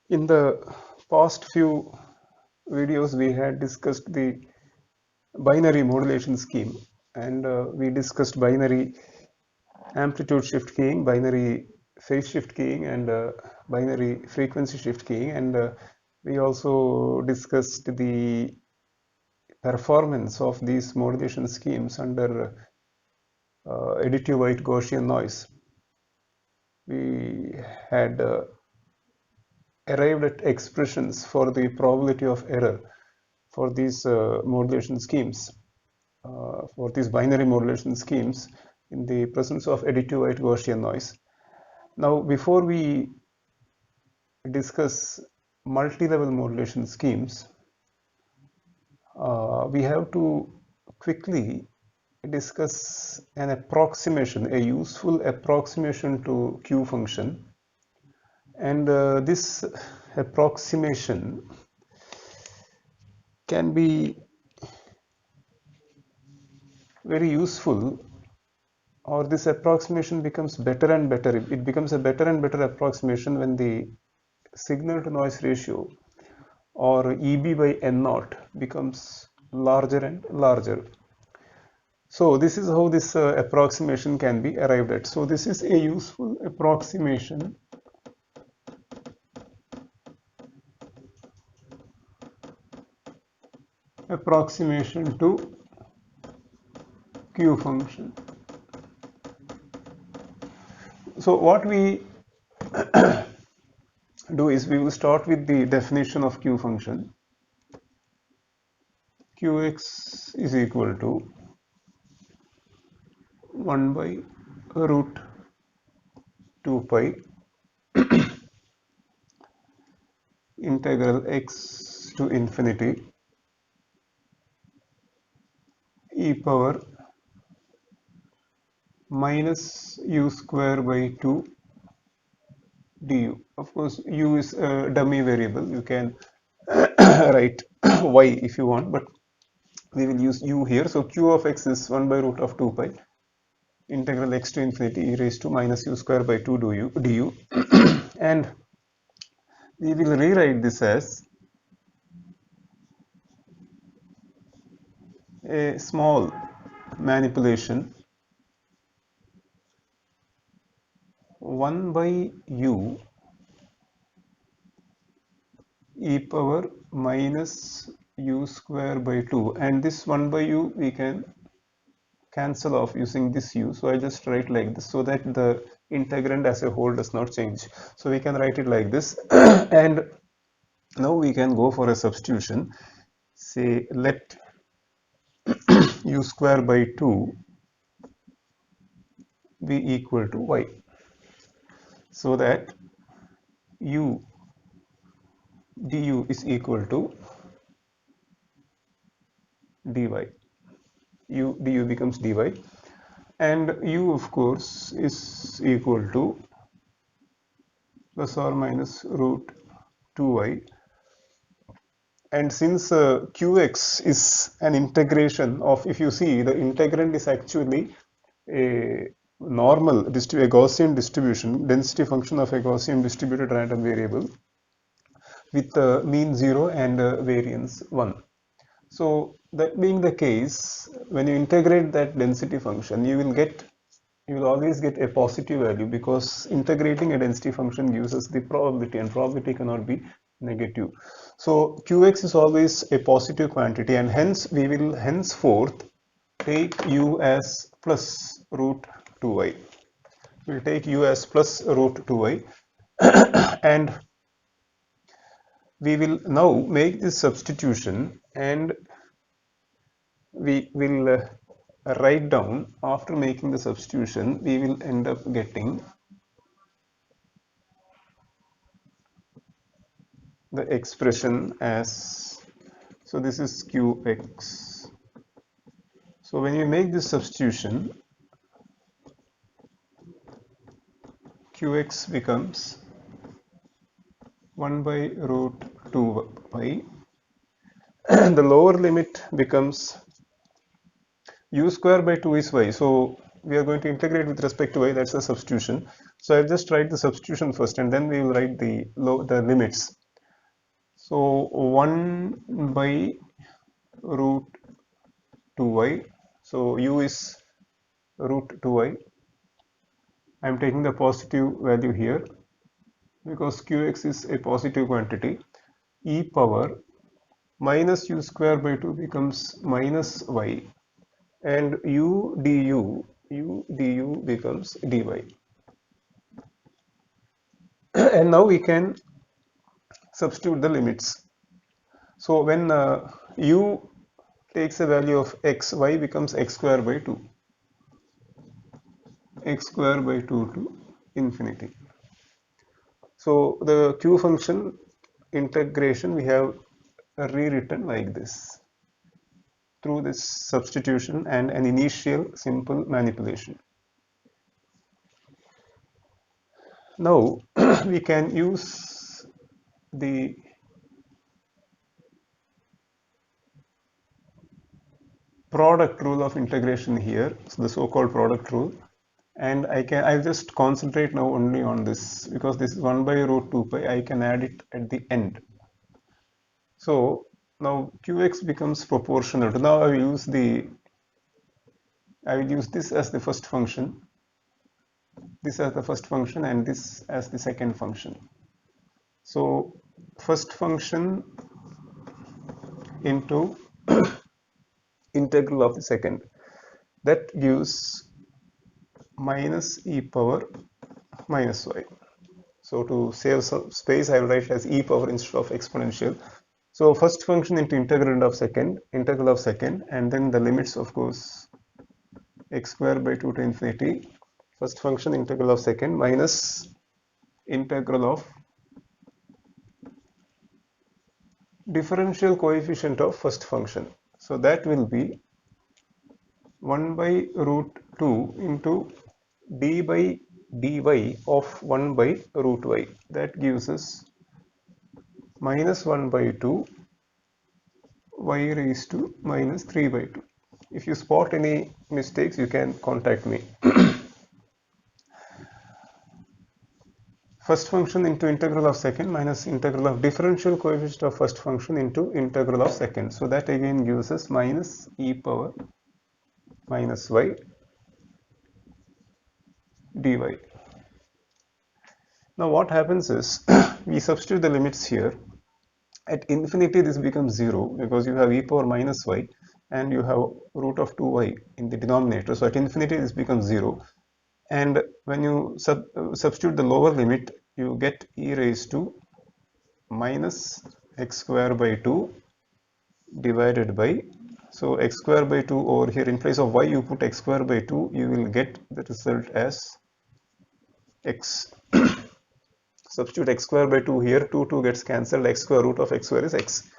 In the past few videos, we had discussed the binary modulation scheme, and we discussed binary amplitude shift keying, binary phase shift keying, and binary frequency shift keying, and we also discussed the performance of these modulation schemes under additive white Gaussian noise. We had arrived at expressions for the probability of error for these modulation schemes, for these binary modulation schemes in the presence of additive white Gaussian noise. Now, before we discuss multi-level modulation schemes, we have to quickly discuss an approximation, a useful approximation to Q function. And this approximation can be very useful, or this approximation becomes better and better. It becomes a better and better approximation when the signal to noise ratio, or EB by N naught, becomes larger and larger. So this is how this approximation can be arrived at. So this is a useful approximation to Q function. So what we do is we will start with the definition of Q function. Qx is equal to 1 by root 2 pi integral x to infinity e power minus u square by 2 du. Of course, u is a dummy variable. You can write y if you want, but we will use u here. So q of x is 1 by root of 2 pi integral x to infinity e raised to minus u square by 2 du. And we will rewrite this as a small manipulation 1 by u e power minus u square by 2, and this 1 by u we can cancel off using this u. So I just write like this so that the integrand as a whole does not change. So we can write it like this. And now we can go for a substitution. Say let u square by 2 be equal to y, so that u du is equal to dy. U du becomes dy, and u of course is equal to plus or minus root 2y. And since qx is an integration of, if you see, the integrand is actually a normal a Gaussian distribution, density function of a Gaussian distributed random variable with mean 0 and variance 1. So that being the case, when you integrate that density function, you will always get a positive value, because integrating a density function gives us the probability, and probability cannot be negative. So qx is always a positive quantity, and hence we will henceforth take u as plus root 2y. We'll take u as plus root 2y and we will now make this substitution, and we will write down, after making the substitution, we will end up getting the expression as, so this is qx. So when you make this substitution, qx becomes 1 by root 2 pi. The lower limit becomes u square by 2 is y. So we are going to integrate with respect to y, that's the substitution. So I'll just write the substitution first and then we will write the limits. So 1 by root 2y. So u is root 2y. I'm taking the positive value here because qx is a positive quantity. E power minus u square by 2 becomes minus y, and u du becomes dy. And now we can substitute the limits. So when u takes a value of x, y becomes x square by 2, x square by 2 to infinity. So the q function integration we have rewritten like this through this substitution and an initial simple manipulation. Now we can use the product rule of integration here, so the so-called product rule, and I'll just concentrate now only on this because this is 1 by root 2 pi. I can add it at the end. So now qx becomes proportional to, now I will use this as the first function, this as the first function, and this as the second function. So first function into integral of the second, that gives minus e power minus y. So to save some space, I will write it as e power instead of exponential. So first function into integral of second, and then the limits, of course, x square by 2 to infinity. First function integral of second minus integral of differential coefficient of first function. So that will be 1 by root 2 into d by dy of 1 by root y. That gives us minus 1 by 2 y raised to minus 3 by 2. If you spot any mistakes, you can contact me. First function into integral of second minus integral of differential coefficient of first function into integral of second. So that again gives us minus e power minus y dy. Now what happens is we substitute the limits here. At infinity this becomes 0 because you have e power minus y and you have root of 2y in the denominator. So at infinity this becomes 0, and when you substitute the lower limit, you get e raised to minus x square by 2 divided by, so x square by 2 over here, in place of y you put x square by 2, you will get the result as x. Substitute x square by 2 here, 2 gets cancelled, x square root of x square is x.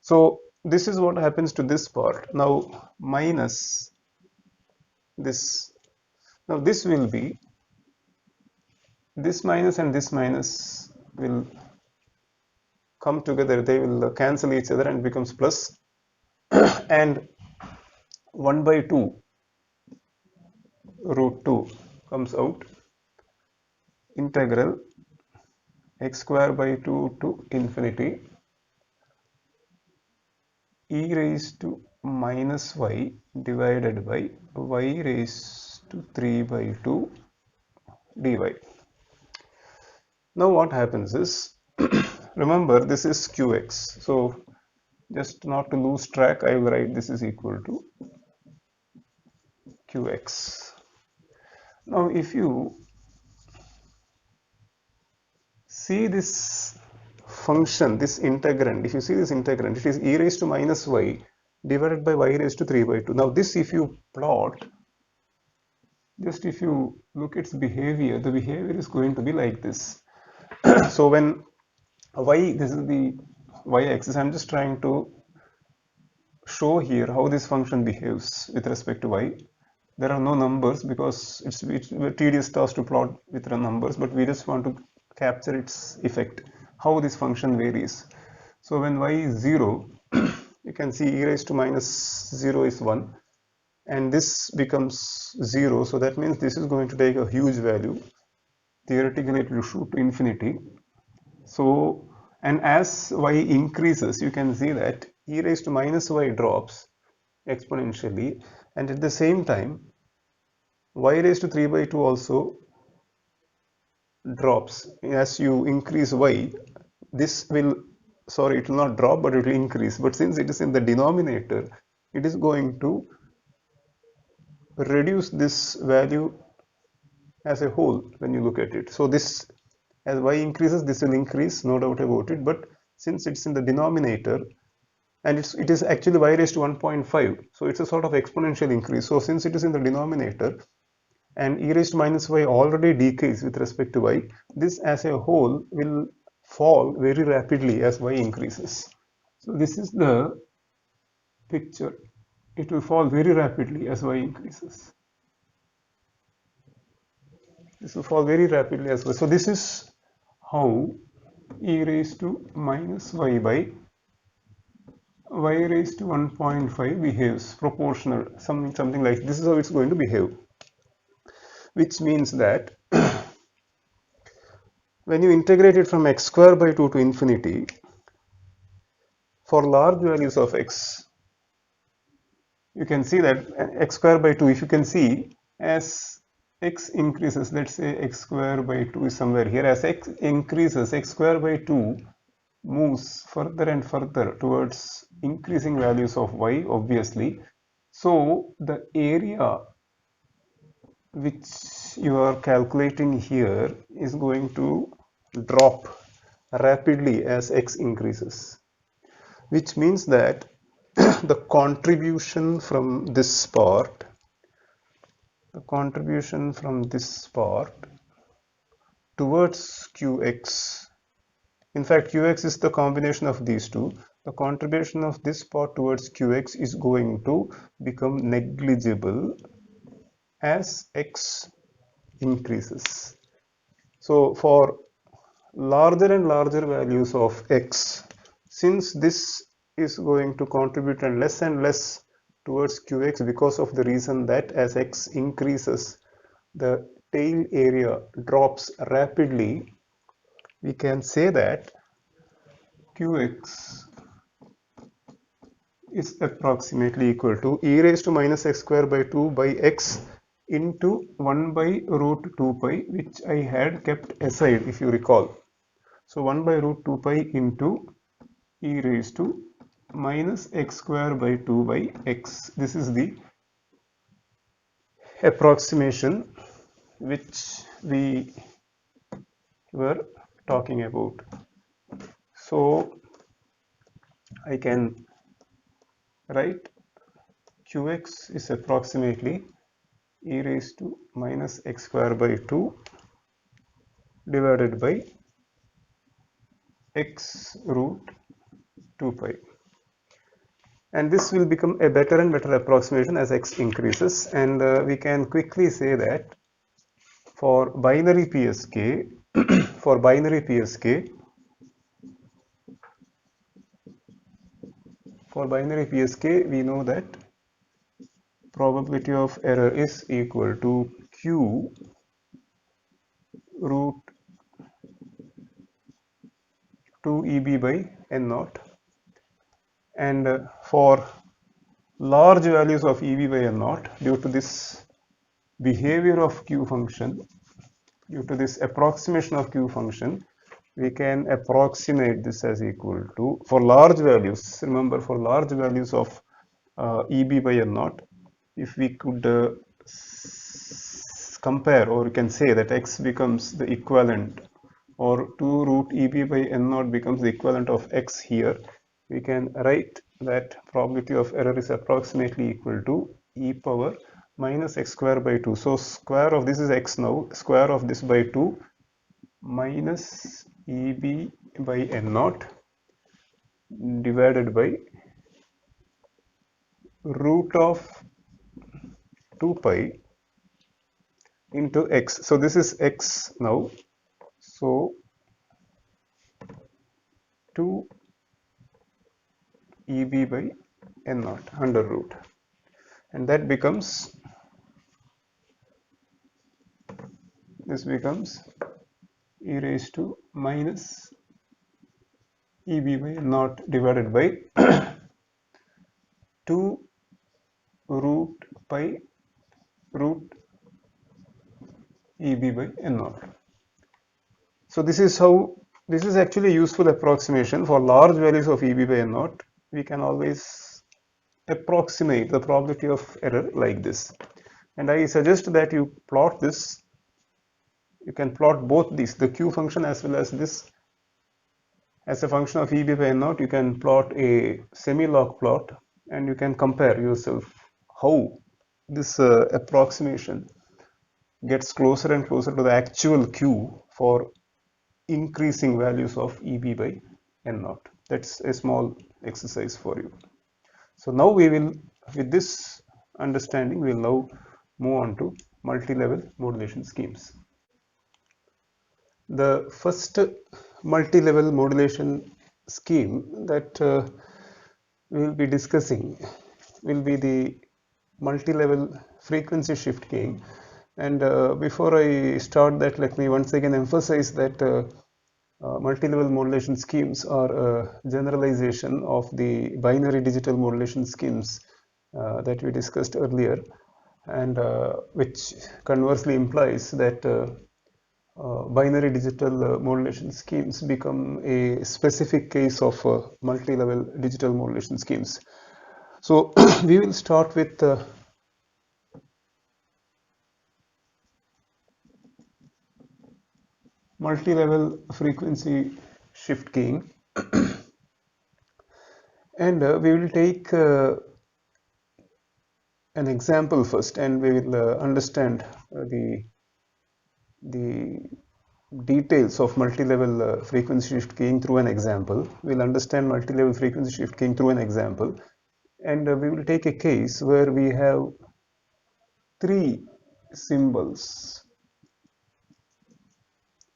So this is what happens to this part. Now minus this, now this will be, this minus and this minus will come together, they will cancel each other and becomes plus, and 1 by 2 root 2 comes out, integral x square by 2 to infinity e raised to minus y divided by y raised to 3 by 2 dy. Now what happens is, remember this is qx, so just not to lose track, I will write this is equal to qx. Now if you see this function, this integrand, if you see this integrand, it is e raised to minus y divided by y raised to 3 by 2. Now this, if you plot, just if you look its behavior, the behavior is going to be like this. So when y, this is the y-axis, I'm just trying to show here how this function behaves with respect to y. There are no numbers because it's a tedious task to plot with the numbers, but we just want to capture its effect, how this function varies. So when y is 0, you can see e raised to minus 0 is 1, and this becomes 0, so that means this is going to take a huge value, theoretically it will shoot to infinity. So, and as y increases, you can see that e raised to minus y drops exponentially, and at the same time y raised to 3 by 2 also drops. As you increase y, this will, sorry, it will not drop, but it will increase. But since it is in the denominator, it is going to reduce this value as a whole when you look at it. So this, as y increases, this will increase, no doubt about it. But since it's in the denominator, and it is actually y raised to 1.5, so it's a sort of exponential increase. So since it is in the denominator, and e raised to minus y already decays with respect to y, this as a whole will fall very rapidly as y increases. So this is the picture. It will fall very rapidly as y increases. This will fall very rapidly as well. So this is how e raised to minus y by y raised to 1.5 behaves, proportional, something like this is how it's going to behave, which means that when you integrate it from x square by 2 to infinity, for large values of x, you can see that x square by 2, if you can see, as x increases, let's say x square by 2 is somewhere here, as x increases, x square by 2 moves further and further towards increasing values of y, obviously. So the area which you are calculating here is going to drop rapidly as x increases, which means that the contribution from this part towards qx, in fact qx is the combination of these two, the contribution of this part towards qx is going to become negligible as x increases. So for larger and larger values of x, since this is going to contribute and less towards qx because of the reason that as x increases, the tail area drops rapidly, we can say that qx is approximately equal to e raised to minus x square by 2 by x into 1 by root 2 pi, which I had kept aside if you recall. So 1 by root 2 pi into e raised to minus x square by 2 by x. This is the approximation which we were talking about. So I can write qx is approximately e raised to minus x square by 2 divided by x root 2 pi. And this will become a better and better approximation as x increases, and we can quickly say that for binary PSK for binary PSK we know that probability of error is equal to q root 2 EB by n naught, and for large values of EB by n naught, due to this behavior of q function, due to this approximation of q function, we can approximate this as equal to, for large values, remember, for large values of EB by n naught, if we could compare, or we can say that x becomes the equivalent, or 2 root EB by n naught becomes the equivalent of x here, we can write that probability of error is approximately equal to e power minus x square by 2. So square of this is x now, square of this by 2 minus EB by n naught divided by root of 2 pi into x. So this is x now. So 2 EB by n naught under root, and that becomes this becomes e raised to minus EB by naught divided by 2 root pi root EB by n naught. So this is actually a useful approximation for large values of EB by n naught. We can always approximate the probability of error like this. And I suggest that you plot this. You can plot both these, the Q function as well as this, as a function of EB by n naught. You can plot a semi-log plot and you can compare yourself how this approximation gets closer and closer to the actual Q for increasing values of EB by n naught. That's a small exercise for you. So now we will, with this understanding, we will now move on to multi-level modulation schemes. The first multi-level modulation scheme that we will be discussing will be the multi-level frequency shift keying. And before I start that, let me once again emphasize that multi-level modulation schemes are a generalization of the binary digital modulation schemes that we discussed earlier, and which conversely implies that binary digital modulation schemes become a specific case of multi-level digital modulation schemes. So we will start with multi-level frequency shift keying, and we will take an example first, and we will understand the details of multi-level frequency shift keying through an example. We'll understand multi-level frequency shift keying through an example, and we will take a case where we have 3 symbols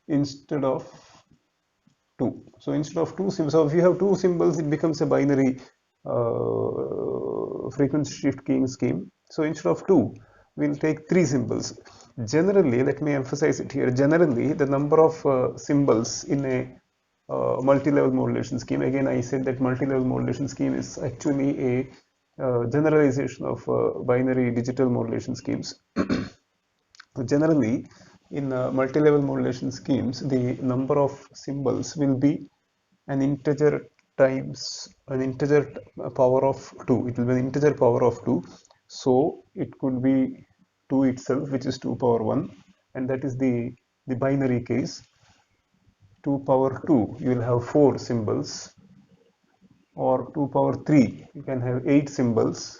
instead of 2. So instead of 2 symbols, so if you have 2 symbols, it becomes a binary frequency shift keying scheme. So instead of 2, we'll take 3 symbols. Generally, let me emphasize it here, generally the number of symbols in a multi-level modulation scheme, again I said that multi-level modulation scheme is actually a generalization of binary digital modulation schemes. Generally, in multi-level modulation schemes, the number of symbols will be an integer times an integer power of 2. It will be an integer power of 2. So it could be 2 itself, which is 2 power 1, and that is the binary case. 2 power 2, you will have 4 symbols, or 2 power 3, you can have 8 symbols,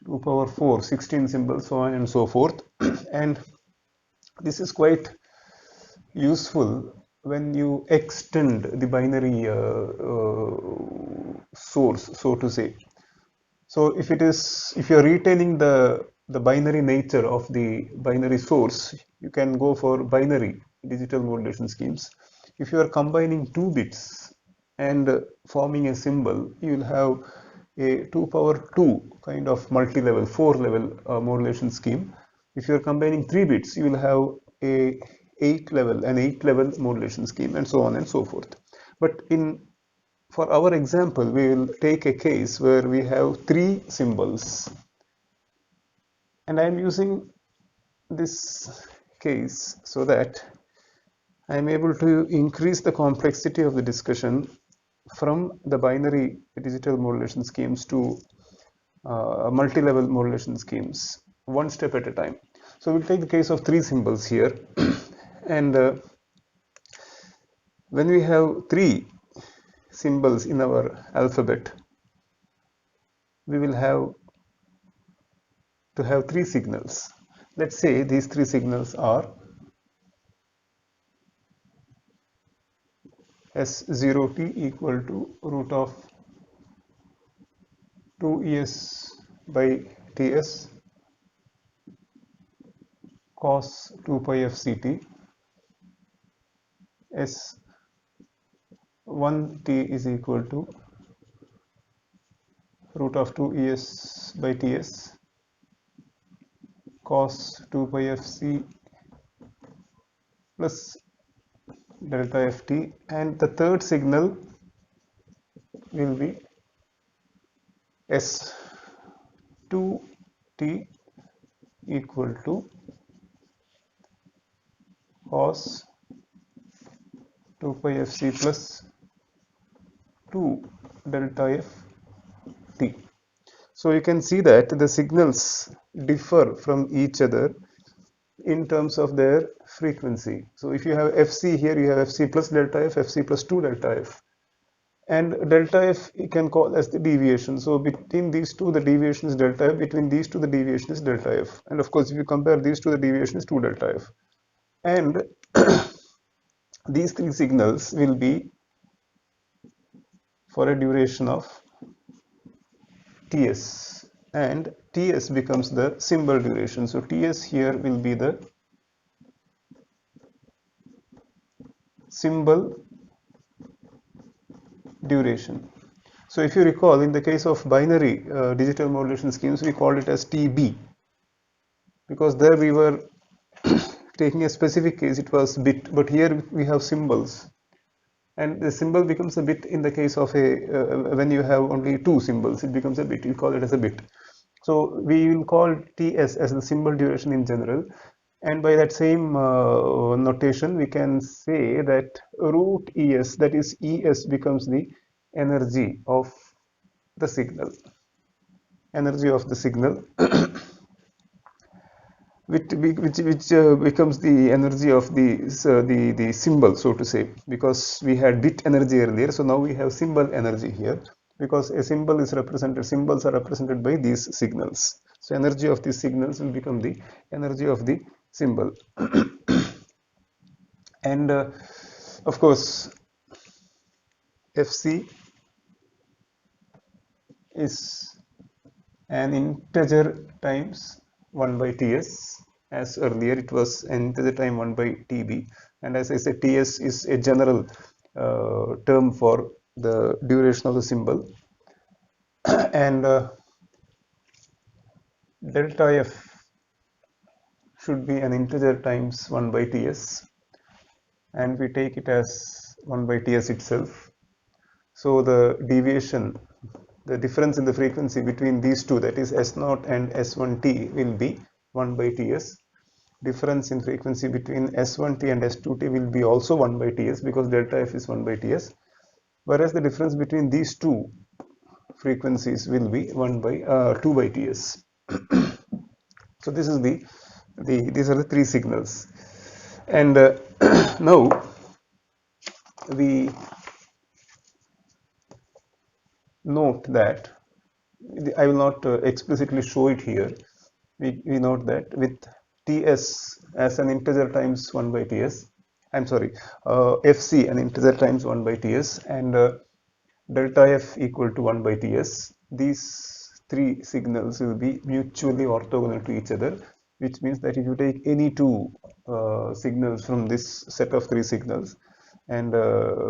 2 power 4, 16 symbols, so on and so forth. And this is quite useful when you extend the binary source, so to say. So if you are retaining the binary nature of the binary source, you can go for binary digital modulation schemes. If you are combining 2 bits and forming a symbol, you will have a 2 power 2 kind of multi-level, 4-level modulation scheme. If you are combining 3 bits, you will have an 8-level modulation scheme, and so on and so forth. But for our example, we will take a case where we have 3 symbols, and I am using this case so that I am able to increase the complexity of the discussion from the binary digital modulation schemes to multi-level modulation schemes, one step at a time. So we'll take the case of 3 symbols here, and when we have 3 symbols in our alphabet, we will have to have 3 signals. Let's say these 3 signals are S0t equal to root of 2es by ts cos 2 pi f ct, S1t is equal to root of 2es by ts cos 2 pi f c plus delta ft, and the third signal will be s2t equal to cos 2 pi fc plus 2 delta f t. So you can see that the signals differ from each other in terms of their frequency. So if you have fc here, you have fc plus delta f, fc plus 2 delta f, and delta f you can call as the deviation. So between these two the deviation is delta f, between these two the deviation is delta f, and of course if you compare these two the deviation is 2 delta f. And these three signals will be for a duration of ts, and ts becomes the symbol duration. So ts here will be the symbol duration. So if you recall, in the case of binary digital modulation schemes, we called it as TB, because there we were taking a specific case, it was bit, but here we have symbols, and the symbol becomes a bit in the case of a when you have only two symbols, it becomes a bit, you call it as a bit. So we will call TS as the symbol duration in general, and by that same notation we can say that root ES, that is ES, becomes the energy of the signal, which becomes the energy of the symbol, so to say, because we had bit energy earlier, so now we have symbol energy here, because a symbol is represented, symbols are represented by these signals. So energy of these signals will become the energy of the symbol. And of course fc is an integer times 1 by ts, as earlier it was an integer time 1 by tb, and as I said, ts is a general term for the duration of the symbol. And delta f should be an integer times 1 by ts, and we take it as 1 by ts itself. So the deviation, the difference in the frequency between these two, that is S0 and S1t, will be 1 by Ts. Difference in frequency between S1t and S2t will be also 1 by Ts, because delta F is 1 by Ts. Whereas the difference between these two frequencies will be 2 by Ts. So this is these are the three signals. And now we note that, I will not explicitly show it here. We note that with Ts as an integer times 1 by Ts, I'm sorry, Fc an integer times 1 by Ts, and delta F equal to 1 by Ts, these three signals will be mutually orthogonal to each other, which means that if you take any two signals from this set of three signals and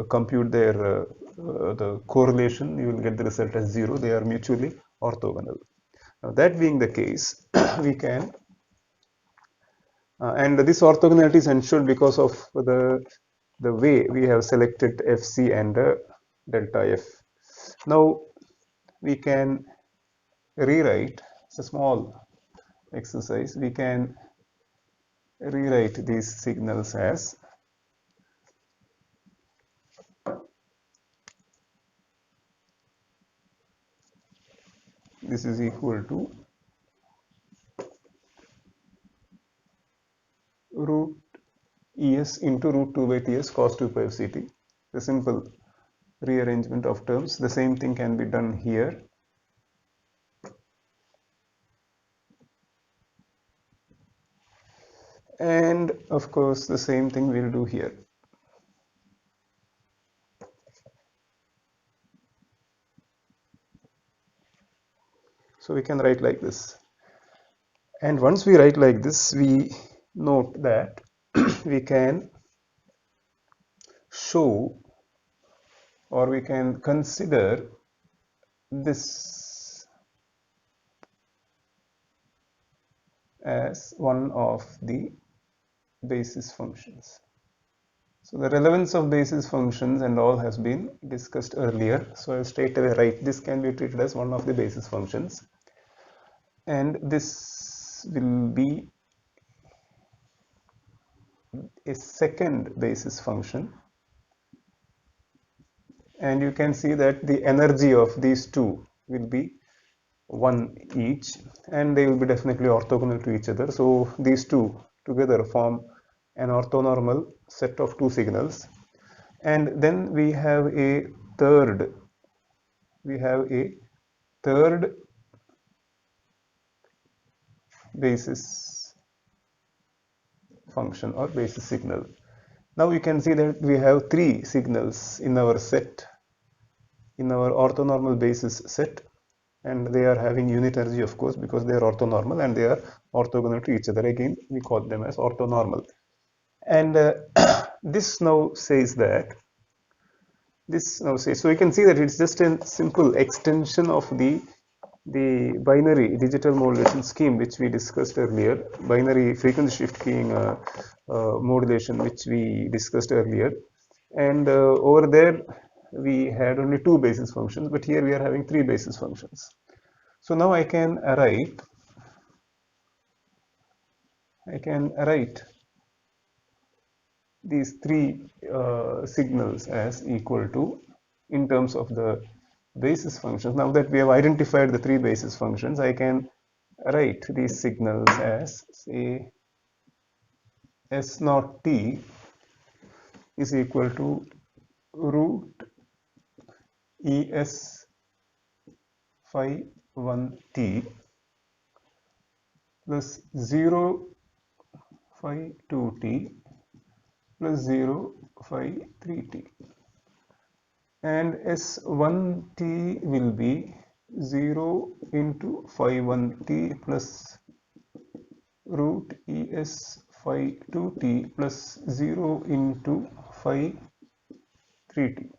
compute their the correlation, you will get the result as 0. They are mutually orthogonal. Now, that being the case, we can, and this orthogonality is ensured because of the way we have selected Fc and delta F. Now we can rewrite, it's a small exercise, we can rewrite these signals as this is equal to root Es into root 2 by Ts cos 2 pi of Ct. The simple rearrangement of terms. The same thing can be done here. And of course the same thing we'll do here. So we can write like this. And once we write like this, we note that we can show, or we can consider this as one of the basis functions. So the relevance of basis functions and all has been discussed earlier. So I'll straight away write this can be treated as one of the basis functions, and this will be a second basis function, and you can see that the energy of these two will be 1 each, and they will be definitely orthogonal to each other. So these two together form an orthonormal set of two signals. And then we have a third basis function or basis signal. Now you can see that we have three signals in our set, in our orthonormal basis set, and they are having unit energy, of course, because they are orthonormal and they are orthogonal to each other. Again, we call them as orthonormal. And this now says that so you can see that it's just a simple extension of the binary digital modulation scheme which we discussed earlier, binary frequency shift keying modulation which we discussed earlier. And over there we had only two basis functions, but here we are having three basis functions. So now I can write these three signals as equal to, in terms of the basis functions. Now that we have identified the three basis functions, I can write these signals as, say, S naught t is equal to root es phi 1 t plus 0 phi 2 t plus 0 phi 3t, and S1t will be 0 into phi 1t plus root es phi 2t plus 0 into phi 3t.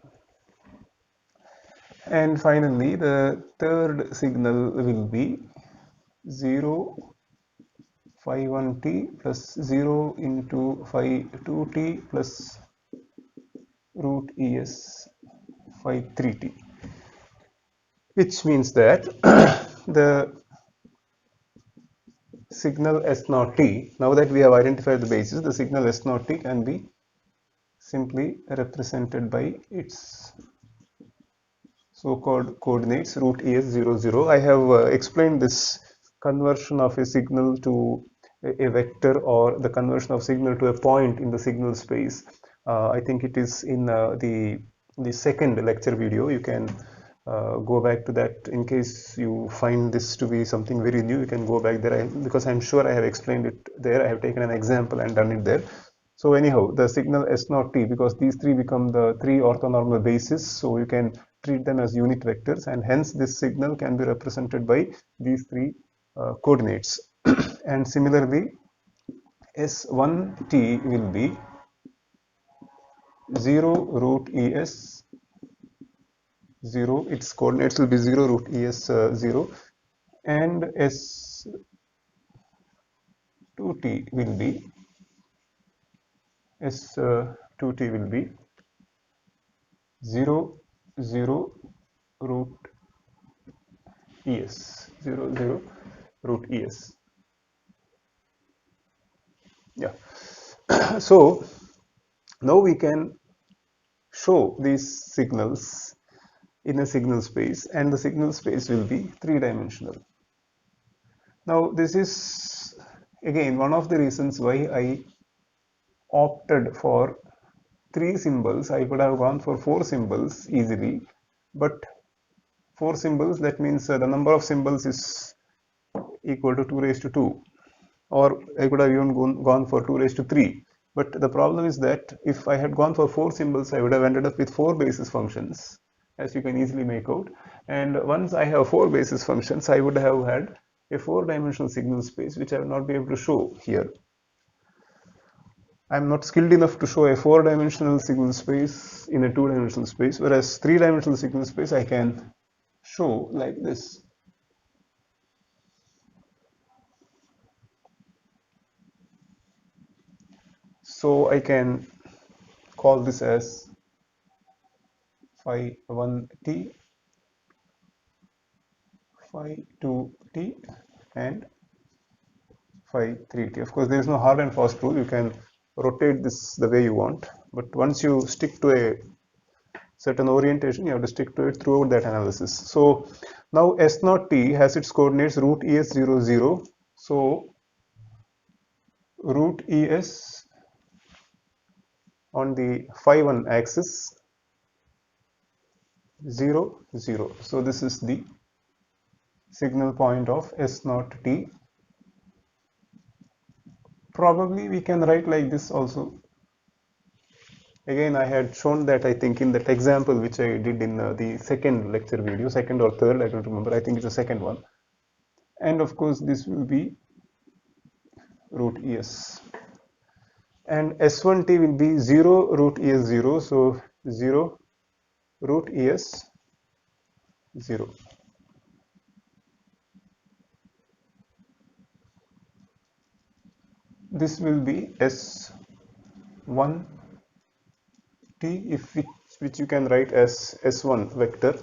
And finally the third signal will be 0 phi 1t plus 0 into phi 2t plus root es phi 3t, which means that the signal S naught t, now that we have identified the basis, the signal S naught t can be simply represented by its so-called coordinates root es 0, 0. I have explained this conversion of a signal to a vector, or the conversion of signal to a point in the signal space. I think it is in the second lecture video. You can go back to that in case you find this to be something very new. You can go back there, because I'm sure I have explained it there. I have taken an example and done it there. So anyhow, the signal S naught t, because these three become the three orthonormal bases, so you can treat them as unit vectors, and hence this signal can be represented by these three coordinates. And similarly, S1t will be 0 root es 0, its coordinates will be 0 root es 0, and S2t will be S2t will be 0 0 root es 0 0 root es. Yeah. So now we can show these signals in a signal space, and the signal space will be three-dimensional. Now this is again one of the reasons why I opted for three symbols. I could have gone for four symbols easily, but four symbols, that means the number of symbols is equal to 2 raised to 2, or I could have even gone for 2 raised to 3. But the problem is that if I had gone for four symbols, I would have ended up with four basis functions, as you can easily make out. And once I have four basis functions, I would have had a four-dimensional signal space, which I will not be able to show here. I'm not skilled enough to show a four-dimensional signal space in a two-dimensional space, whereas three-dimensional signal space I can show like this. So I can call this as phi 1t, phi 2t, and phi 3t. Of course, there is no hard and fast rule. You can rotate this the way you want, but once you stick to a certain orientation, you have to stick to it throughout that analysis. So now S naught t has its coordinates root ES 0, 0. So root ES on the phi 1 axis 0, 0. So this is the signal point of S naught t. Probably we can write like this also. Again, I had shown that, I think, in that example which I did in the second lecture video, second or third, I don't remember. I think it's the second one. And of course, this will be root ES. And S1t will be 0 root ES 0. So 0 root ES 0. This will be S1t, which you can write as S1 vector,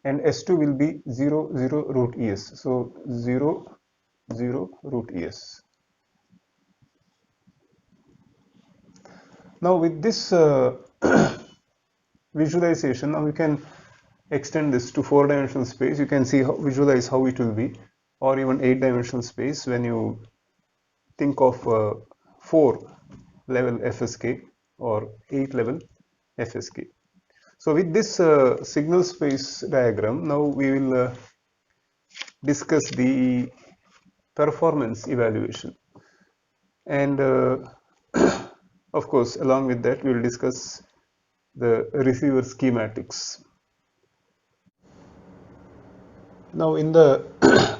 and S2 will be 0, 0 root ES. So 0, 0 root ES. Now with this visualization, now we can extend this to 4-dimensional space. You can see visualize how it will be, or even 8-dimensional space when you think of 4-level FSK or 8-level FSK. So with this signal space diagram, now we will discuss the performance evaluation, and of course along with that we will discuss the receiver schematics. Now in the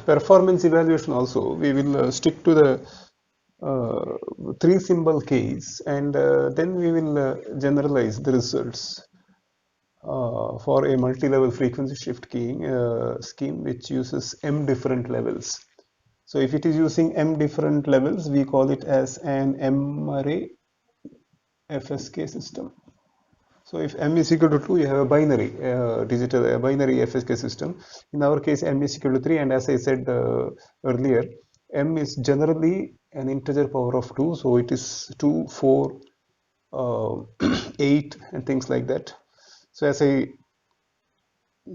performance evaluation also we will stick to the 3-symbol case, and then we will generalize the results for a multi-level frequency shift keying scheme which uses m different levels. So if it is using m different levels, we call it as an M-ary FSK system. So if m is equal to 2, you have a binary binary FSK system. In our case, m is equal to 3, and as I said earlier, m is generally an integer power of 2, so it is 2, 4, 8 and things like that. So as I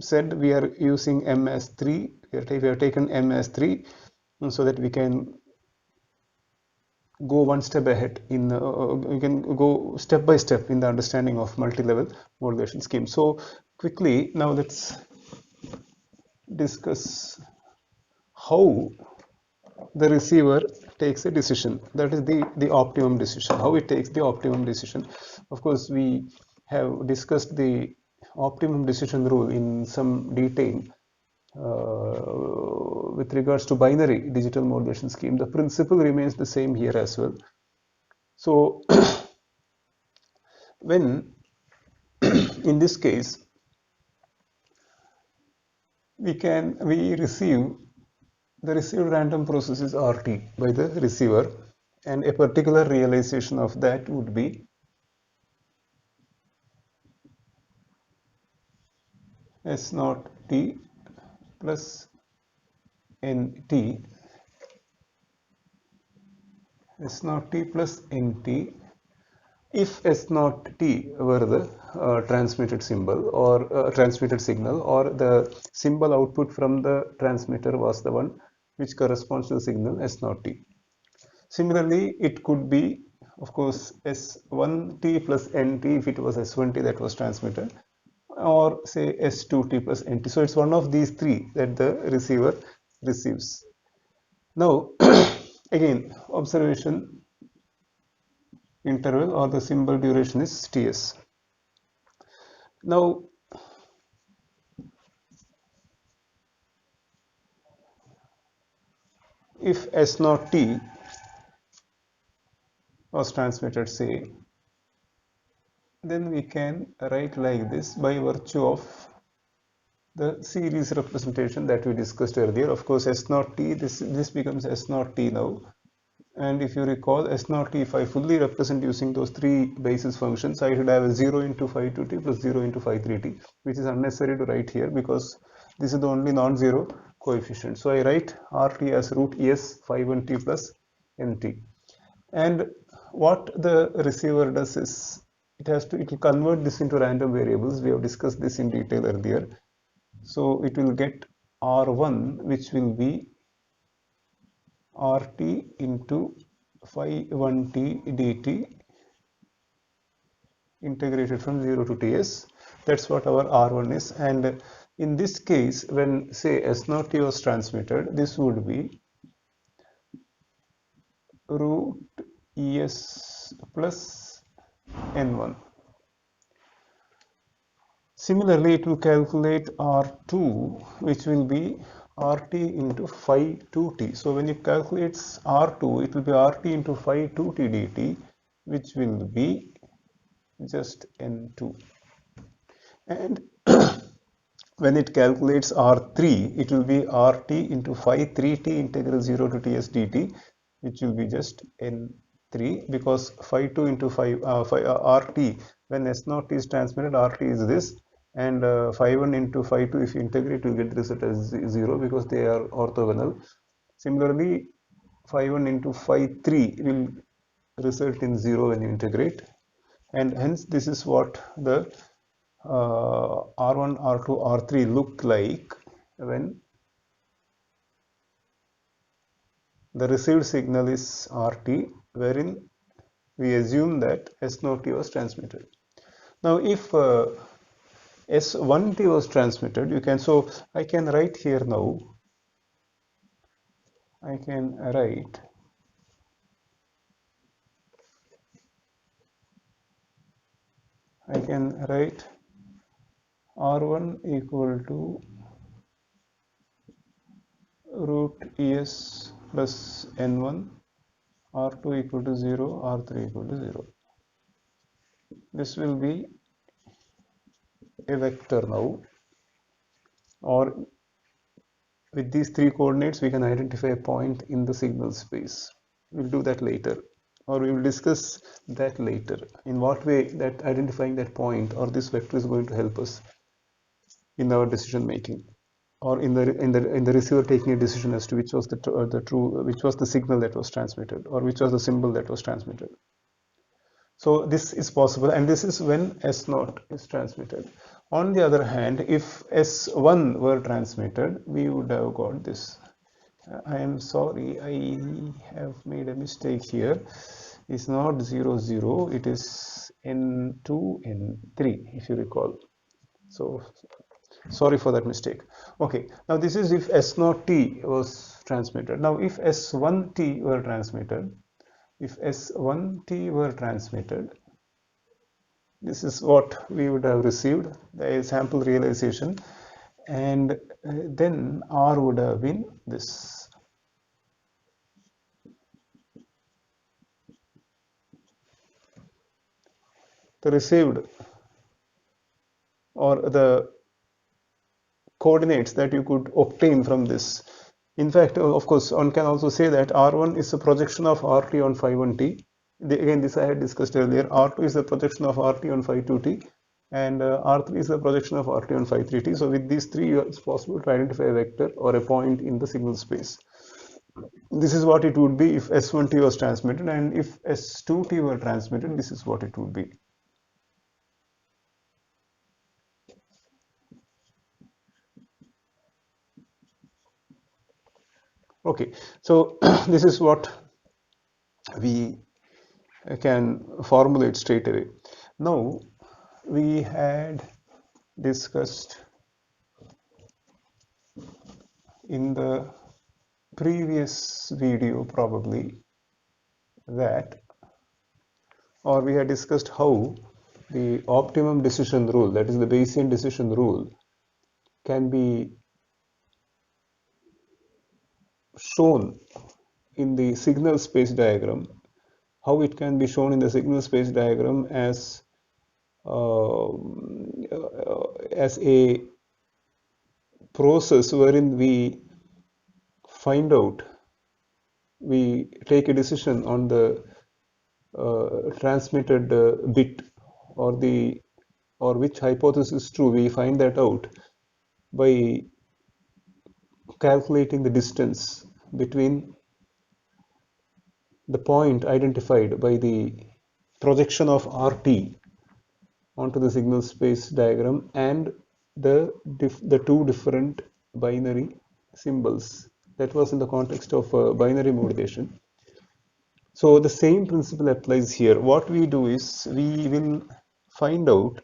said, we are using m as 3, we have taken m as 3 so that we can go one step ahead in we can go step by step in the understanding of multi-level modulation scheme. So quickly now let's discuss how the receiver takes a decision, that is the optimum decision, how it takes the optimum decision. Of course, we have discussed the optimum decision rule in some detail with regards to binary digital modulation scheme. The principle remains the same here as well. So when in this case we receive the received random process is RT by the receiver, and a particular realization of that would be S naught T plus NT, S naught T plus NT, if S naught T were the transmitted symbol or transmitted signal, or the symbol output from the transmitter was the one which corresponds to the signal S naught T. Similarly, it could be, of course, S1T plus NT if it was S1T that was transmitted, or say S2T plus NT. So it's one of these three that the receiver receives. Now, again, observation interval or the symbol duration is Ts. Now, if S naught T was transmitted, say, then we can write like this by virtue of the series representation that we discussed earlier. Of course, S naught T, this becomes S naught T now, And if you recall S0 t, if I fully represent using those three basis functions, I should have a 0 into phi 2t plus 0 into phi 3t, which is unnecessary to write here because this is the only non-zero coefficient. So I write rt as root es phi 1t plus nt. And what the receiver does is it will convert this into random variables. We have discussed this in detail earlier. So it will get R1, which will be RT into phi 1t dt integrated from 0 to ts. That's what our R1 is. And in this case, when say S0 t was transmitted, this would be root es plus n1. Similarly, it will calculate R2, which will be RT into phi 2t. So when it calculates R2, it will be RT into phi 2t dt, which will be just N2. And when it calculates R3, it will be RT into phi 3t integral 0 to ts dt, which will be just N3, because phi 2 into phi RT, when S0 is transmitted, RT is this, and phi 1 into phi 2, if you integrate, you get the result as 0 because they are orthogonal. Similarly, phi 1 into phi 3 will result in 0 when you integrate, and hence this is what the R1, R2, R3 look like when the received signal is RT, wherein we assume that S0t was transmitted. Now if S1t was transmitted, so I can write here now, I can write R1 equal to root es plus n1, R2 equal to 0, R3 equal to 0. This will be a vector now, or with these three coordinates we can identify a point in the signal space. We'll do that later, or we will discuss that later, in what way that identifying that point or this vector is going to help us in our decision making, or in the receiver taking a decision as to which was which was the signal that was transmitted, or which was the symbol that was transmitted. So this is possible, and this is when S0 is transmitted. On the other hand, if S1 were transmitted, we would have got this. I am sorry, I have made a mistake here. It's not 0, 0, it is N2, N3, if you recall. So sorry for that mistake. Okay, now this is if S0t was transmitted. Now if S1t were transmitted, this is what we would have received, the sample realization, and then R would have been this. The received, or the coordinates that you could obtain from this. In fact, of course, one can also say that R1 is a projection of RT on phi 1t. Again, this I had discussed earlier. R2 is the projection of RT on phi 2t, and R3 is the projection of RT on phi 3t. So with these three, it's possible to identify a vector or a point in the signal space. This is what it would be if S1t was transmitted, and if S2t were transmitted, this is what it would be. Okay, so this is what we can formulate straight away. Now we had discussed in the previous video probably that, or we had discussed how the optimum decision rule, that is the Bayesian decision rule, can be shown in the signal space diagram, how it can be shown in the signal space diagram as a process wherein we find out we take a decision on the transmitted bit, or the or which hypothesis is true, we find that out by calculating the distance between the point identified by the projection of RT onto the signal space diagram and the two different binary symbols. That was in the context of binary modulation. So the same principle applies here. What we do is we will find out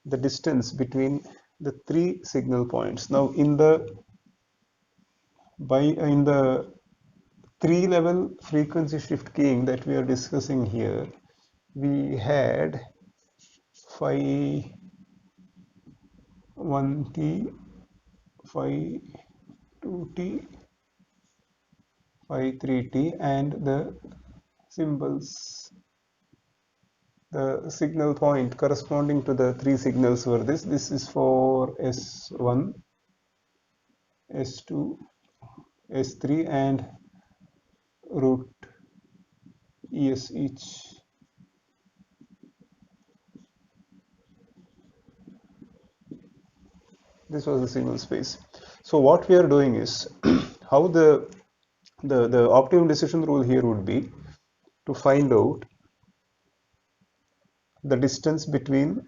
the distance between the three signal points. Now in the three level frequency shift keying that we are discussing here, we had phi 1t, phi 2t, phi 3t, and the symbols, the signal point corresponding to the three signals were this. This is for S1, S2, S3, and root ES each. This was the signal space. So what we are doing is how the optimum decision rule here would be to find out the distance between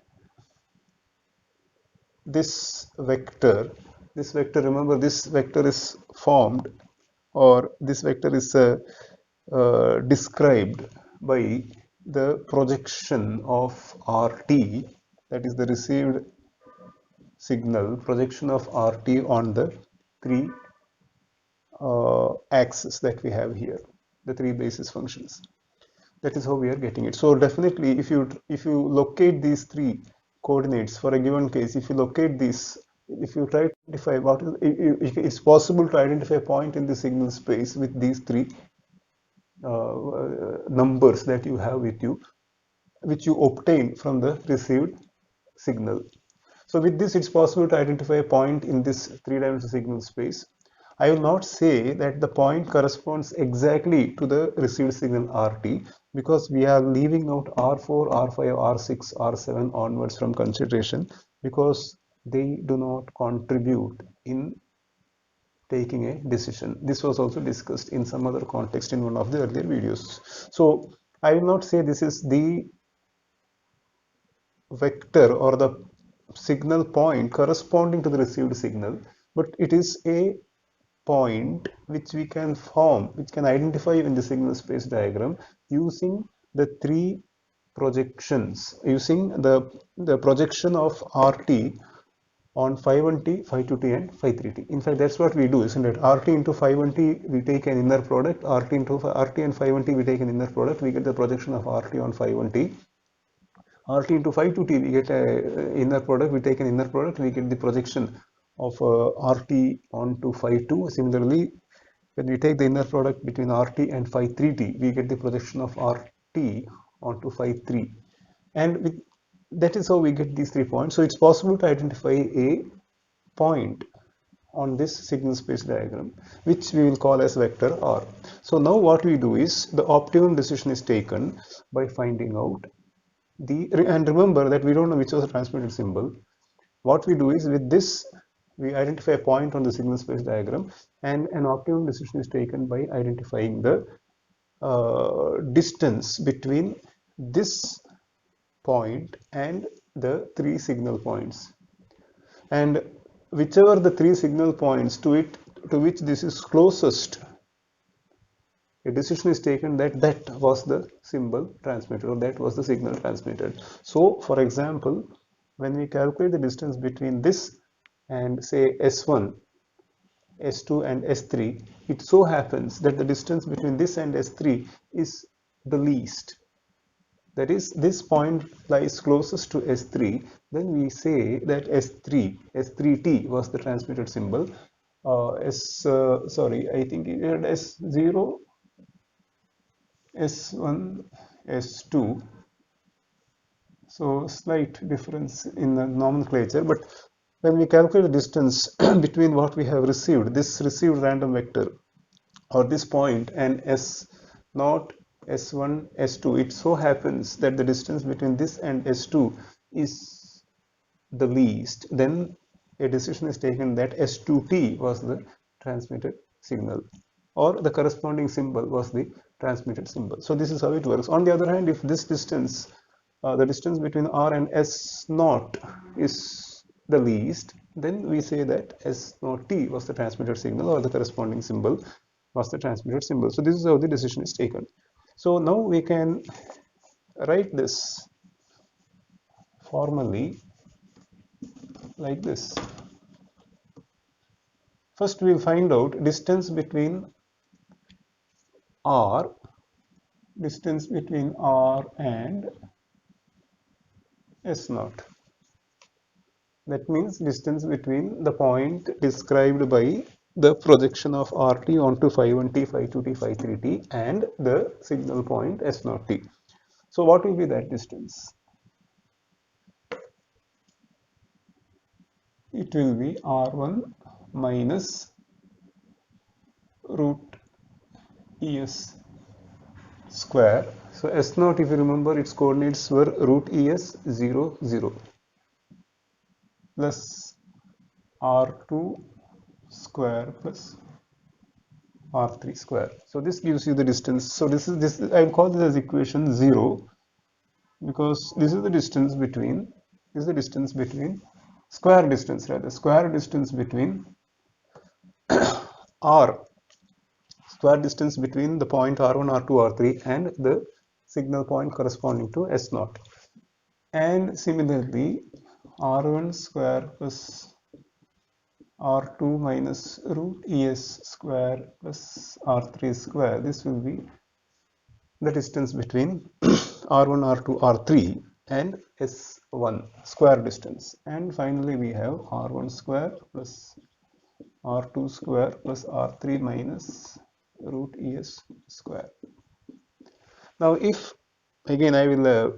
this vector. This vector, remember, this vector is formed, or this vector is described by the projection of RT, that is the received signal projection of RT on the three axes that we have here, the three basis functions. That is how we are getting it. So definitely, if you locate these three coordinates for a given case, if you locate these, if you try to identify what is, it's possible to identify a point in the signal space with these three numbers that you have with you, which you obtain from the received signal. So with this, it's possible to identify a point in this three-dimensional signal space. I will not say that the point corresponds exactly to the received signal RT, because we are leaving out R4, R5, R6, R7 onwards from consideration, because they do not contribute in taking a decision. This was also discussed in some other context in one of the earlier videos. So I will not say this is the vector or the signal point corresponding to the received signal, but it is a point which we can form, which can identify in the signal space diagram using the three projections, using the projection of RT on phi 1t, phi 2t, and phi 3t. In fact, that's what we do, isn't it? RT into phi 1t, we take an inner product. RT into RT and phi 1t, we take an inner product. We get the projection of RT on phi 1t. RT into phi 2t, we get a inner product. We take an inner product. We get the projection of RT onto phi 2. Similarly, when we take the inner product between RT and phi 3t, we get the projection of RT onto phi 3. And that is how we get these 3 points. So it's possible to identify a point on this signal space diagram, which we will call as vector R. So now what we do is the optimum decision is taken by finding out and remember that we don't know which was the transmitted symbol. What we do is with this, we identify a point on the signal space diagram, and an optimum decision is taken by identifying the distance between this point and the three signal points. And whichever the three signal points to which this is closest, a decision is taken that was the symbol transmitted, or that was the signal transmitted. So for example, when we calculate the distance between this and say S1, S2 and S3, it so happens that the distance between this and S3 is the least. That is, this point lies closest to S3, then we say that S3T was the transmitted symbol. I think it had S0, S1, S2. So slight difference in the nomenclature, but when we calculate the distance between what we have received, this received random vector or this point and S naught, S1, S2, it so happens that the distance between this and S2 is the least, then a decision is taken that S2T was the transmitted signal, or the corresponding symbol was the transmitted symbol. So this is how it works. On the other hand, if this distance, the distance between R and S naught is the least, then we say that S naught T was the transmitted signal, or the corresponding symbol was the transmitted symbol. So this is how the decision is taken. So now we can write this formally like this. First we'll find out distance between R, distance between R and S naught. That means distance between the point described by the projection of RT onto phi1t, phi2t, phi3t and the signal point S naught t. So what will be that distance? It will be R1 minus root ES square. So S naught, if you remember, its coordinates were root ES 0, 0 plus R2 square plus R3 square. So this gives you the distance. So this I will call this as equation 0, because this is the distance between, square distance between R, square distance between the point R1, R2, R3 and the signal point corresponding to S naught. And similarly, R1 square plus R2 minus root ES square plus R3 square. This will be the distance between R1, R2, R3 and S1, square distance. And finally we have R1 square plus R2 square plus R3 minus root ES square. Now if, again I will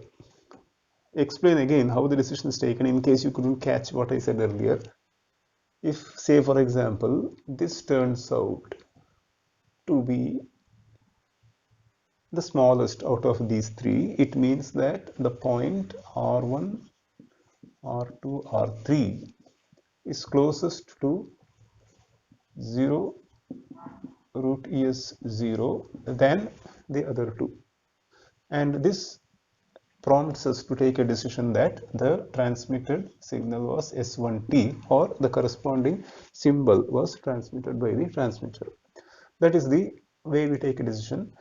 explain again how the decision is taken in case you couldn't catch what I said earlier. If, say for example, this turns out to be the smallest out of these three, it means that the point R1, R2, R3 is closest to 0 root ES 0 than the other two. And this prompts us to take a decision that the transmitted signal was S1T, or the corresponding symbol was transmitted by the transmitter. That is the way we take a decision.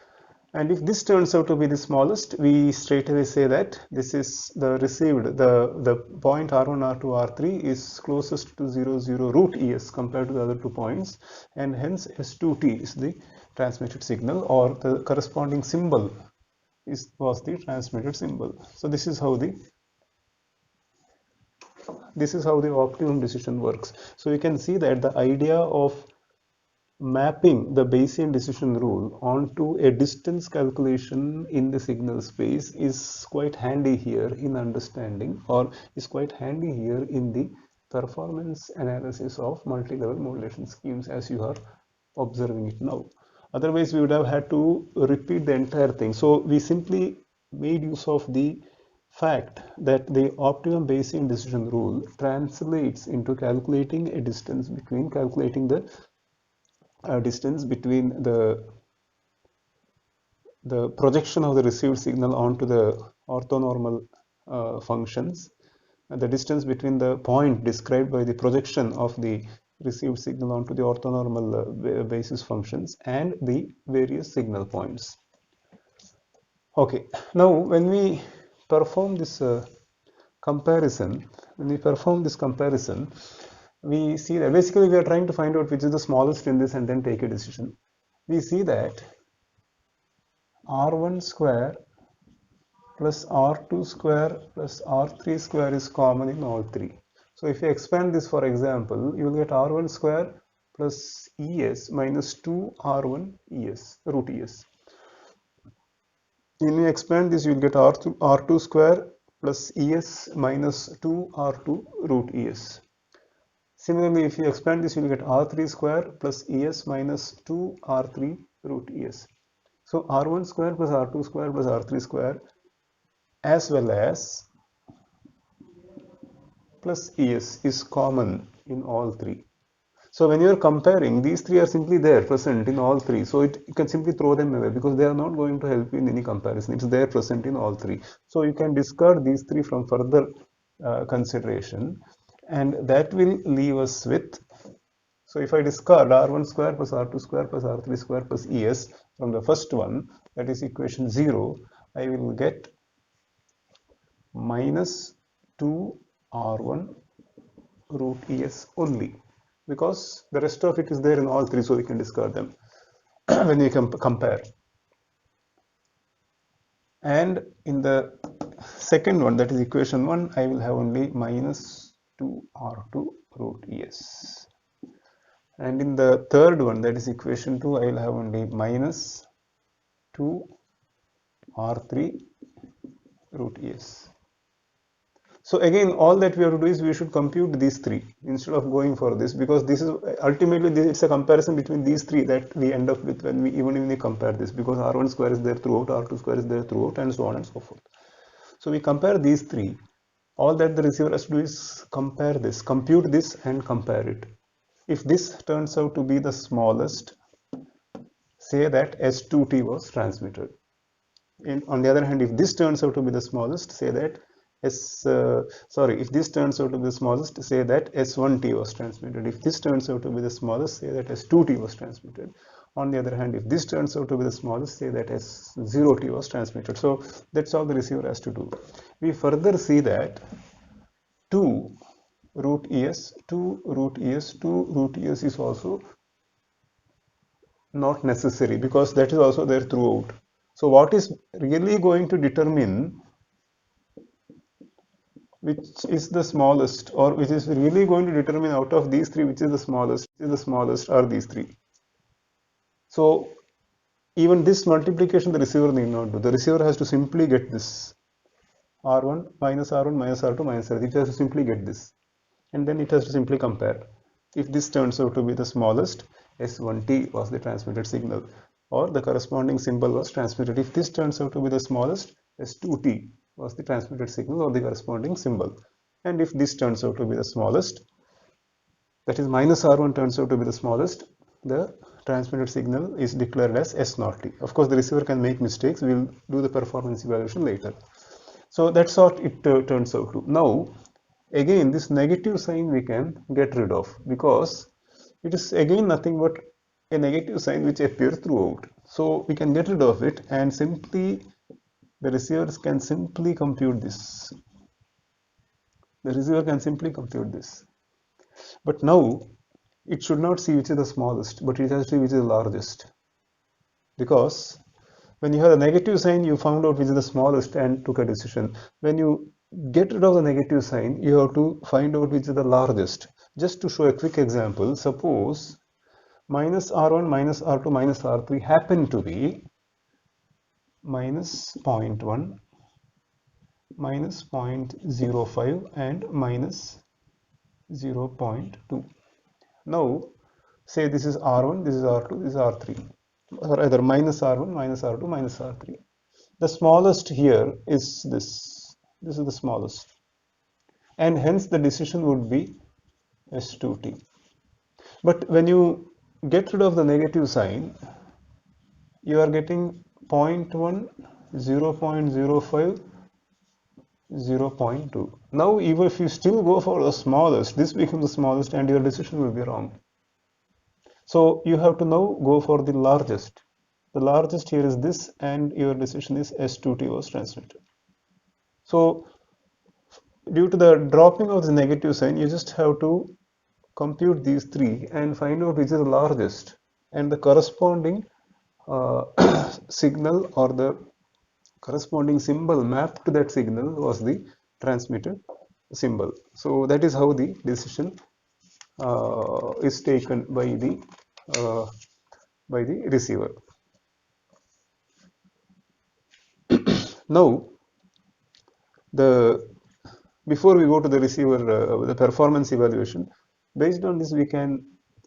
And if this turns out to be the smallest, we straight away say that this is the received, the point R1, R2, R3 is closest to 0, 0 root ES compared to the other 2 points, and hence S2T is the transmitted signal, or the corresponding symbol was the transmitted symbol. So this is how the optimum decision works. So you can see that the idea of mapping the Bayesian decision rule onto a distance calculation in the signal space is quite handy here in understanding, or is quite handy here in the performance analysis of multi-level modulation schemes as you are observing it now. Otherwise we would have had to repeat the entire thing. So we simply made use of the fact that the optimum Bayesian decision rule translates into calculating a distance between, distance between the projection of the received signal onto the orthonormal functions, and the distance between the point described by the projection of the received signal onto the orthonormal basis functions, and the various signal points. Okay, now when we perform this comparison, we see that basically we are trying to find out which is the smallest in this and then take a decision. We see that R1 square plus R2 square plus R3 square is common in all three. So if you expand this, for example, you will get R1 square plus ES minus 2 R1 ES, root ES. When you expand this, you will get R2 square plus ES minus 2 R2 root ES. Similarly, if you expand this, you will get R3 square plus ES minus 2 R3 root ES. So R1 square plus R2 square plus R3 square as well as plus ES is common in all three. So when you are comparing, these three are simply there present in all three. So you can simply throw them away because they are not going to help you in any comparison. It's there present in all three. So you can discard these three from further consideration, and that will leave us with. So if I discard R1 square plus R2 square plus R3 square plus ES from the first one, that is equation 0, I will get minus 2R1 root ES only, because the rest of it is there in all three, so we can discard them when you compare. And in the second one, that is equation 1, I will have only minus 2R2 root ES. And in the third one, that is equation 2, I will have only minus 2R3 root ES. So again, all that we have to do is we should compute these three instead of going for this, because this is ultimately it's a comparison between these three that we end up with when we compare this, because R1 square is there throughout, R2 square is there throughout, and so on and so forth. So we compare these three. All that the receiver has to do is compare this, compute this and compare it. If this turns out to be the smallest, say that S2T was transmitted. And on the other hand, if this turns out to be the smallest, say that if this turns out to be the smallest, say that S1T was transmitted. If this turns out to be the smallest, say that S2T was transmitted. On the other hand, if this turns out to be the smallest, say that S0T was transmitted. So that's all the receiver has to do. We further see that 2 root ES, 2 root ES, 2 root ES is also not necessary, because that is also there throughout. So what is really going to determine which is the smallest, or which is really going to determine out of these three which is the smallest are these three. So even this multiplication the receiver need not do. The receiver has to simply get this R1 minus R1 minus R2 minus R3. It has to simply get this, and then it has to simply compare. If this turns out to be the smallest, S1T was the transmitted signal, or the corresponding symbol was transmitted. If this turns out to be the smallest, S2T was the transmitted signal or the corresponding symbol. And if this turns out to be the smallest, that is minus R1 turns out to be the smallest, the transmitted signal is declared as S0T. Of course, the receiver can make mistakes. We will do the performance evaluation later. So that's what it turns out to. Now, again, this negative sign we can get rid of, because it is again nothing but a negative sign which appears throughout. So we can get rid of it, and simply the receivers can simply compute this. The receiver can simply compute this. But now it should not see which is the smallest, but it has to see which is the largest. Because when you have a negative sign, you found out which is the smallest and took a decision. When you get rid of the negative sign, you have to find out which is the largest. Just to show a quick example, suppose minus R1 minus R2 minus R3 happen to be minus 0.1, minus 0.05 and minus 0.2. Now say this is R1, this is R2, this is R3, or either minus R1, minus R2, minus R3. The smallest here is this. This is the smallest, and hence the decision would be S2T. But when you get rid of the negative sign, you are getting 0.1, 0.05, 0.2. Now even if you still go for the smallest, this becomes the smallest and your decision will be wrong. So you have to now go for the largest. The largest here is this, and your decision is S2T was transmitted. So due to the dropping of the negative sign, you just have to compute these three and find out which is the largest, and the corresponding signal or the corresponding symbol mapped to that signal was the transmitted symbol. So that is how the decision is taken uh, by the receiver. Now, before we go to the receiver, the performance evaluation, Based on this, we can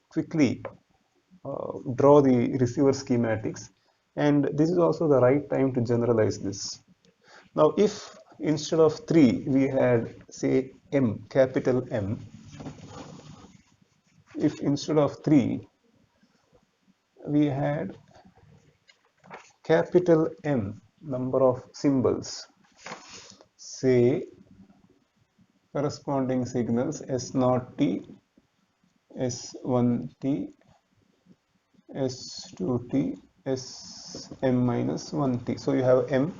quickly draw the receiver schematics, and this is also the right time to generalize this. Now, if instead of 3 we had, say, M, capital M, if instead of 3 we had capital M number of symbols, say corresponding signals S0T, S1T, S2T, Sm-1T. So you have M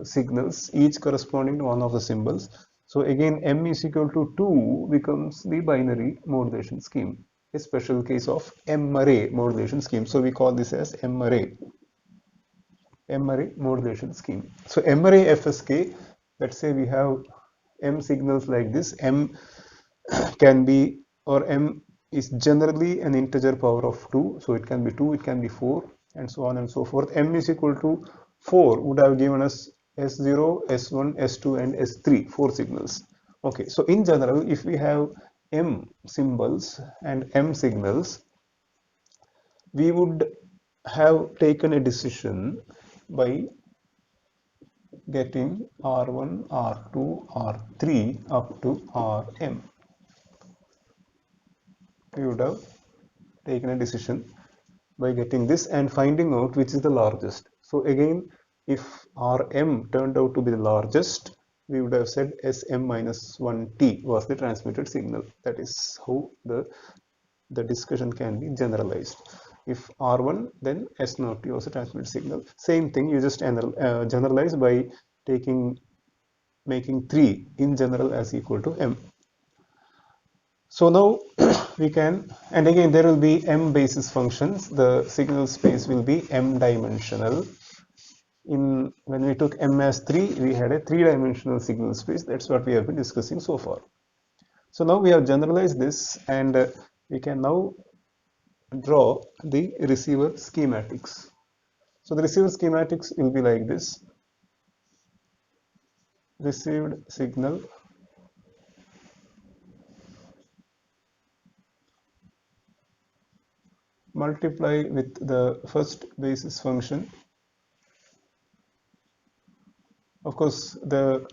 signals, each corresponding to one of the symbols. So again, M is equal to 2 becomes the binary modulation scheme, a special case of M-ary modulation scheme. So we call this as M-ary modulation scheme. So M-ary FSK, let's say we have M signals like this. M can be, or M is generally an integer power of 2. So it can be 2, it can be 4, and so on and so forth. M is equal to 4 would have given us S0, S1, S2 and S3, 4 signals. Okay, so in general, if we have M symbols and M signals, we would have taken a decision by getting R1, R2, R3 up to Rm. We would have taken a decision by getting this and finding out which is the largest. So again, if Rm turned out to be the largest, we would have said Sm-1T was the transmitted signal. That is how the discussion can be generalized. If R1, then S0T was a transmitted signal. Same thing, you just generalize by making 3 in general as equal to M. So now we can, and again there will be M basis functions. The signal space will be M dimensional. When we took M as 3, we had a 3-dimensional signal space. That's what we have been discussing so far. So now we have generalized this, and we can now draw the receiver schematics. So the receiver schematics will be like this. Received signal multiply with the first basis function. Of course, the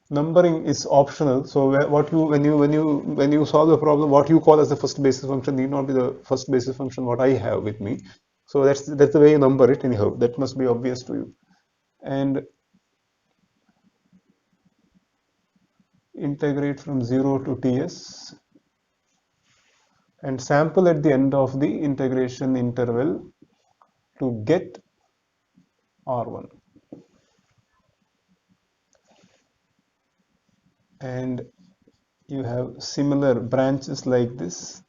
numbering is optional. So when you solve the problem, what you call as the first basis function need not be the first basis function what I have with me. So that's the way you number it anyhow. That must be obvious to you. And integrate from 0 to Ts and sample at the end of the integration interval to get R1. And you have similar branches like this.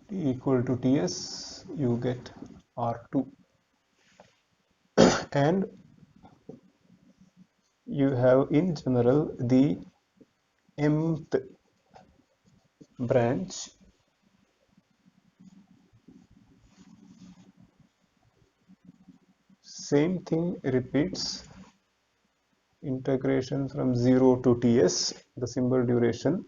T equal to Ts, you get R2. And you have in general the mth branch same thing repeats, integration from 0 to Ts, the symbol duration,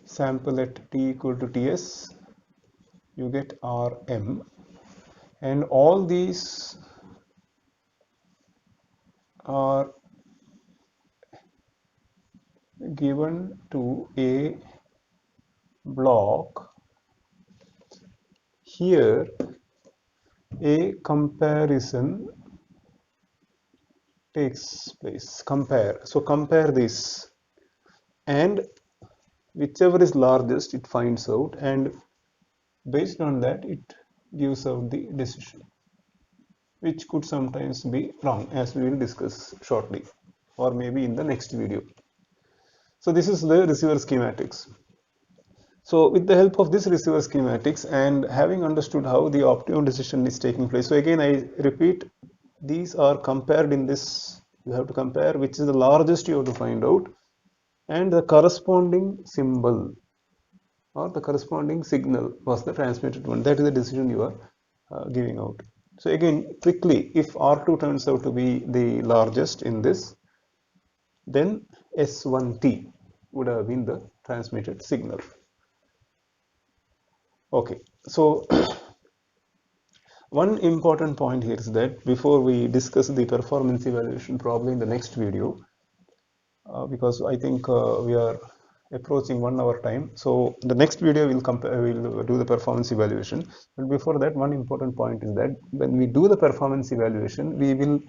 sample at T equal to Ts, you get Rm, and all these are given to a block. Here a comparison takes place. Compare. So compare this, and whichever is largest it finds out, and based on that it gives out the decision, which could sometimes be wrong, as we will discuss shortly, or maybe in the next video. So this is the receiver schematics. So with the help of this receiver schematics and having understood how the optimum decision is taking place, so again I repeat, these are compared in this. You have to compare which is the largest, you have to find out, and the corresponding symbol or the corresponding signal was the transmitted one. That is the decision you are giving out. So again, quickly, if R2 turns out to be the largest in this, then S1T would have been the transmitted signal. Okay, so one important point here is that before we discuss the performance evaluation probably in the next video, because I think we are approaching 1 hour time. So the next video will do the performance evaluation. But before that, one important point is that when we do the performance evaluation, we will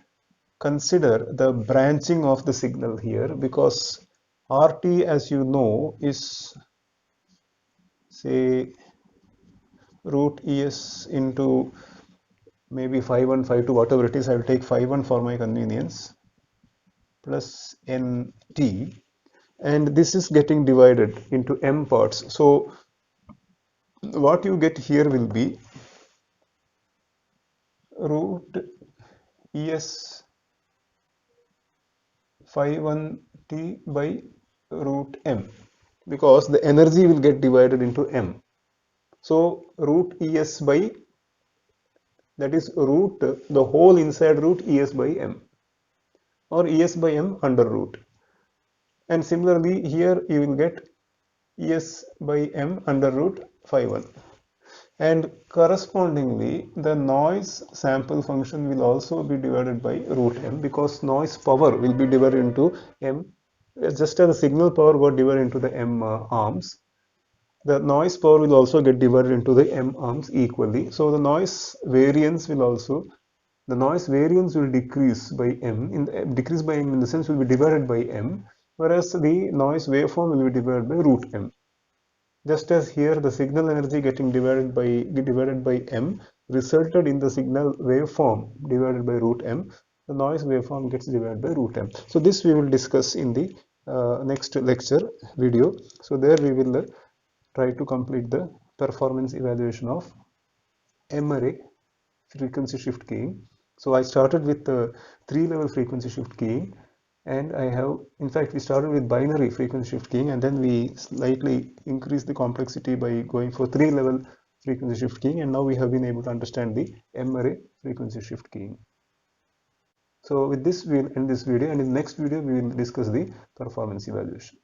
consider the branching of the signal here, because RT, as you know, is say root ES into maybe phi 1, phi 2, whatever it is. I will take phi 1 for my convenience, plus NT, and this is getting divided into M parts. So what you get here will be root ES phi 1T by root M, because the energy will get divided into M. So root ES by, that is root, the whole inside root ES by M, or ES by M under root. And similarly here you will get ES by M under root phi 1. And correspondingly, the noise sample function will also be divided by root M, because noise power will be divided into M. Just as the signal power got divided into the M arms, the noise power will also get divided into the M arms equally. So the noise variance will decrease by M, in the sense will be divided by M, whereas the noise waveform will be divided by root M. Just as here the signal energy getting divided by M resulted in the signal waveform divided by root M, the noise waveform gets divided by root M. So this we will discuss in the next lecture video. So there we will try to complete the performance evaluation of M-ary frequency shift keying. So I started with the 3-level frequency shift keying, and I have, in fact, we started with binary frequency shift keying, and then we slightly increased the complexity by going for 3-level frequency shift keying, and now we have been able to understand the M-ary frequency shift keying. So with this, we will end this video, and in the next video, we will discuss the performance evaluation.